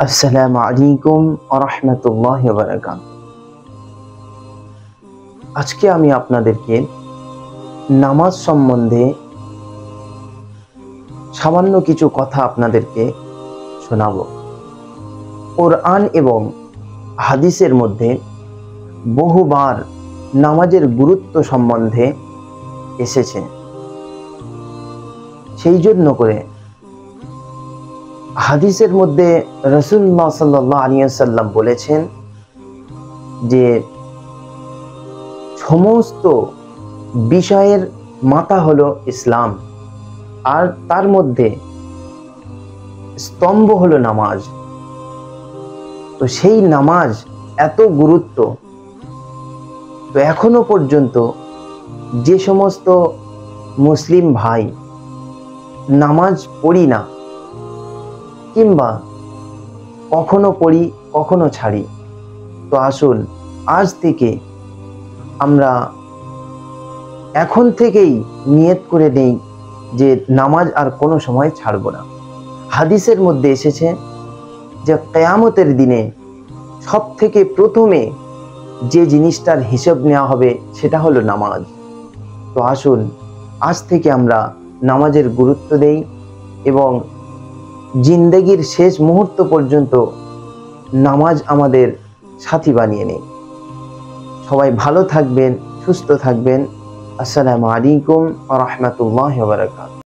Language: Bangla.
আসসালামু আলাইকুম ওয়া রাহমাতুল্লাহি ওয়া বারাকাতুহু। আজকে আমি আপনাদেরকে নামাজ সম্বন্ধে সামান্য কিছু কথা আপনাদেরকে শোনাবো। কোরআন এবং হাদিসের মধ্যে বহুবার নামাজের গুরুত্ব সম্বন্ধে এসেছে। সেই জন্য করে হাদিসের মধ্যে রাসূলুল্লাহ সাল্লাল্লাহু আলাইহি ওয়াসাল্লাম বলেছেন যে সমস্ত বিষয়ের মাথা হলো ইসলাম, আর তার মধ্যে স্তম্ভ হলো নামাজ। তো সেই নামাজ এত গুরুত্ব, তো এখনো পর্যন্ত যে সমস্ত মুসলিম ভাই নামাজ পড়ি না, কিংবা কখনো পড়ি কখনো ছাড়ি, তো আসুন আজ থেকে আমরা এখন থেকেই নিয়ত করে নেই যে নামাজ আর কোনো সময় ছাড়ব না। হাদিসের মধ্যে এসেছে যে কিয়ামতের দিনে সব থেকে প্রথমে যে জিনিসটার হিসাব নেওয়া হবে সেটা হলো নামাজ। তো আসুন আজ থেকে আমরা নামাজের গুরুত্ব দেই এবং জিন্দেগির শেষ মুহূর্ত পর্যন্ত নামাজ আমাদের সাথী বানিয়ে নেই। সবাই ভালো থাকবেন, সুস্থ থাকবেন। আসসালামু আলাইকুম ওয়া রাহমাতুল্লাহি ওয়া বারাকাতুহু।